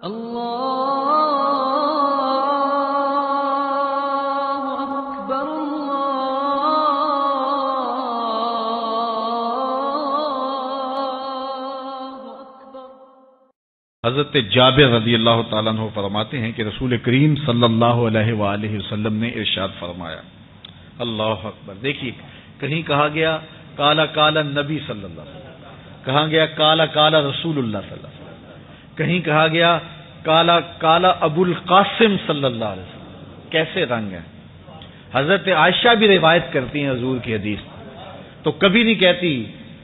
حضرت جابر رضی اللہ تعالیٰ عنہ فرماتے ہیں کہ رسول کریم صلی اللہ علیہ وآلہ وسلم نے ارشاد فرمایا، اللہ اکبر، دیکھیے کہیں کہا گیا کالا کالا نبی صلی اللہ علیہ وسلم، کہا گیا کالا کالا رسول اللہ صلی اللہ علیہ وسلم، کہیں کہا گیا کالا کالا ابو القاسم صلی اللہ علیہ وسلم، کیسے رنگ ہیں۔ حضرت عائشہ بھی روایت کرتی ہیں حضور کی حدیث، تو کبھی نہیں کہتی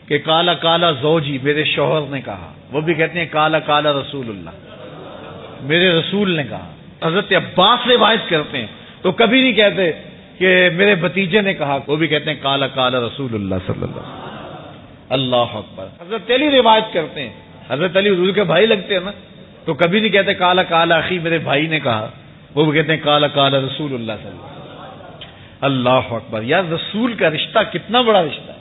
کہ کالا کالا زوجی، میرے شوہر نے کہا، وہ بھی کہتے ہیں کالا کالا رسول اللہ، میرے رسول نے کہا۔ حضرت عباس روایت کرتے ہیں تو کبھی نہیں کہتے کہ میرے بھتیجے نے کہا، وہ بھی کہتے ہیں کالا کالا رسول اللہ صلی اللہ علیہ وسلم۔ اللہ اکبر۔ حضرت علی روایت کرتے ہیں، حضرت علی حضور کے بھائی لگتے ہیں نا، تو کبھی نہیں کہتے کالا کالا اخی، میرے بھائی نے کہا، وہ بھی کہتے ہیں کالا کالا رسول اللہ صلی اللہ علیہ وسلم۔ اللہ اکبر۔ یار رسول کا رشتہ کتنا بڑا رشتہ ہے۔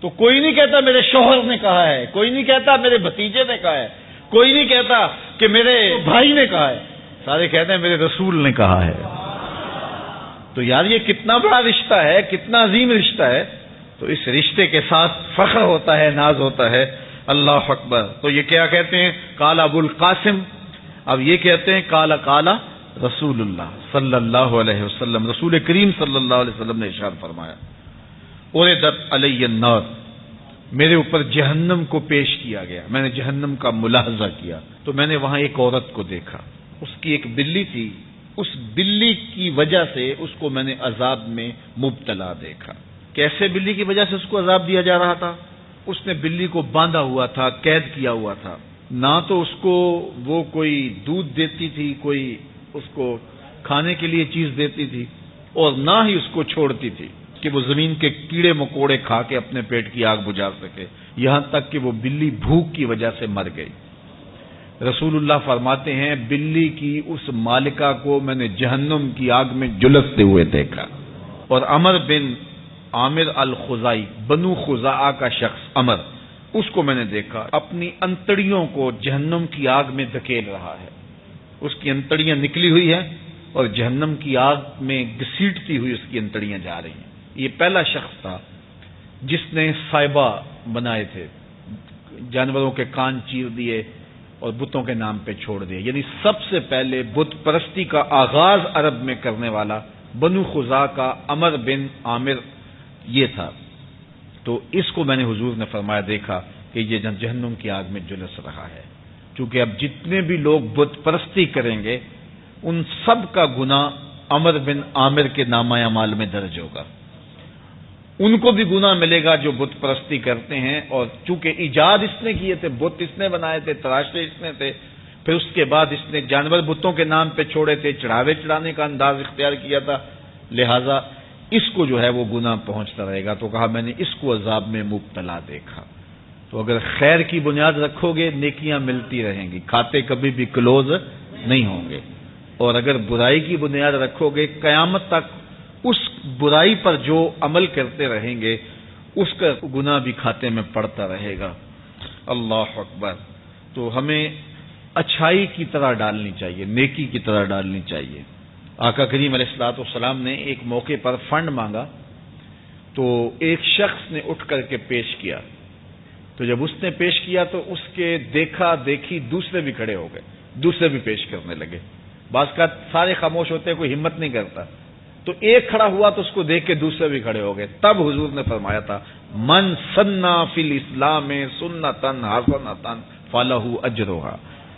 تو کوئی نہیں کہتا میرے شوہر نے کہا ہے، کوئی نہیں کہتا میرے بھتیجے نے کہا ہے، کوئی نہیں کہتا کہ میرے بھائی نے کہا ہے، سارے کہتے ہیں میرے رسول نے کہا ہے۔ تو یار یہ کتنا بڑا رشتہ ہے، کتنا عظیم رشتہ ہے، تو اس رشتے کے ساتھ فخر ہوتا ہے، ناز ہوتا ہے۔ اللہ اکبر۔ تو یہ کیا کہتے ہیں؟ کالا ابو القاسم، اب یہ کہتے ہیں کالا کالا رسول اللہ صلی اللہ علیہ وسلم۔ رسول کریم صلی اللہ علیہ وسلم نے ارشاد فرمایا، اُرِدَتْ عَلَيَّ النَّارُ، میرے اوپر جہنم کو پیش کیا گیا، میں نے جہنم کا ملاحظہ کیا، تو میں نے وہاں ایک عورت کو دیکھا، اس کی ایک بلی تھی، اس بلی کی وجہ سے اس کو میں نے عذاب میں مبتلا دیکھا۔ کیسے بلی کی وجہ سے اس کو عذاب دیا جا رہا تھا؟ اس نے بلی کو باندھا ہوا تھا، قید کیا ہوا تھا، نہ تو اس کو وہ کوئی دودھ دیتی تھی، کوئی اس کو کھانے کے لیے چیز دیتی تھی، اور نہ ہی اس کو چھوڑتی تھی کہ وہ زمین کے کیڑے مکوڑے کھا کے اپنے پیٹ کی آگ بجھا سکے، یہاں تک کہ وہ بلی بھوک کی وجہ سے مر گئی۔ رسول اللہ فرماتے ہیں بلی کی اس مالکہ کو میں نے جہنم کی آگ میں جلستے ہوئے دیکھا۔ اور عمر بن عامر الخزائی، بنو خزاعہ کا شخص عمر، اس کو میں نے دیکھا اپنی انتڑیوں کو جہنم کی آگ میں دھکیل رہا ہے، اس کی انتڑیاں نکلی ہوئی ہیں اور جہنم کی آگ میں گھسیٹتی ہوئی اس کی انتڑیاں جا رہی ہیں۔ یہ پہلا شخص تھا جس نے سائبہ بنائے تھے، جانوروں کے کان چیر دیے اور بتوں کے نام پہ چھوڑ دیے، یعنی سب سے پہلے بت پرستی کا آغاز عرب میں کرنے والا بنو خزاعہ کا عمر بن عامر یہ تھا۔ تو اس کو میں نے حضور نے فرمایا دیکھا کہ یہ جہنم کی آگ میں جلس رہا ہے، کیونکہ اب جتنے بھی لوگ بت پرستی کریں گے ان سب کا گناہ عمر بن عامر کے نامہ اعمال میں درج ہوگا، ان کو بھی گناہ ملے گا جو بت پرستی کرتے ہیں، اور چونکہ ایجاد اس نے کیے تھے، بت اس نے بنائے تھے، تراشے اس نے تھے، پھر اس کے بعد اس نے جانور بتوں کے نام پہ چھوڑے تھے، چڑھاوے چڑھانے کا انداز اختیار کیا تھا، لہذا اس کو جو ہے وہ گناہ پہنچتا رہے گا۔ تو کہا میں نے اس کو عذاب میں مبتلا دیکھا۔ تو اگر خیر کی بنیاد رکھو گے نیکیاں ملتی رہیں گی، کھاتے کبھی بھی کلوز نہیں ہوں گے، اور اگر برائی کی بنیاد رکھو گے قیامت تک اس برائی پر جو عمل کرتے رہیں گے اس کا گناہ بھی کھاتے میں پڑتا رہے گا۔ اللہ اکبر۔ تو ہمیں اچھائی کی طرح ڈالنی چاہیے، نیکی کی طرح ڈالنی چاہیے۔ آقا کریم علیہ الصلوۃ والسلام نے ایک موقع پر فنڈ مانگا تو ایک شخص نے اٹھ کر کے پیش کیا، تو جب اس نے پیش کیا تو اس کے دیکھا دیکھی دوسرے بھی کھڑے ہو گئے، دوسرے بھی پیش کرنے لگے، بعض کا سارے خاموش ہوتے ہیں، کوئی ہمت نہیں کرتا، تو ایک کھڑا ہوا تو اس کو دیکھ کے دوسرے بھی کھڑے ہو گئے۔ تب حضور نے فرمایا تھا من سنّا فی الاسلام سنۃ حسنۃ فلہ اجرھا،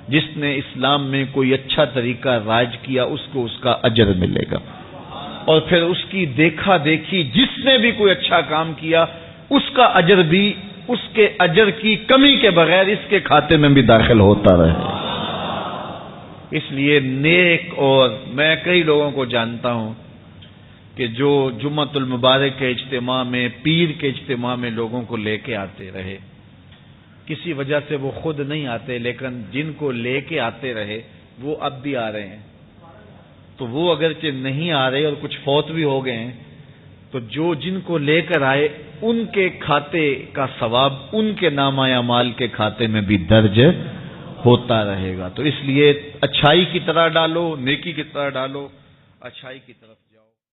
جس نے اسلام میں کوئی اچھا طریقہ رائج کیا اس کو اس کا اجر ملے گا، اور پھر اس کی دیکھا دیکھی جس نے بھی کوئی اچھا کام کیا اس کا اجر بھی اس کے اجر کی کمی کے بغیر اس کے کھاتے میں بھی داخل ہوتا رہے۔ اس لیے نیک، اور میں کئی لوگوں کو جانتا ہوں کہ جو جمعۃ المبارک کے اجتماع میں، پیر کے اجتماع میں لوگوں کو لے کے آتے رہے، کسی وجہ سے وہ خود نہیں آتے لیکن جن کو لے کے آتے رہے وہ اب بھی آ رہے ہیں، تو وہ اگرچہ نہیں آ رہے اور کچھ فوت بھی ہو گئے ہیں، تو جو جن کو لے کر آئے ان کے کھاتے کا ثواب ان کے نامہ اعمال کے کھاتے میں بھی درج ہوتا رہے گا. تو اس لیے اچھائی کی طرح ڈالو، نیکی کی طرح ڈالو، اچھائی کی طرف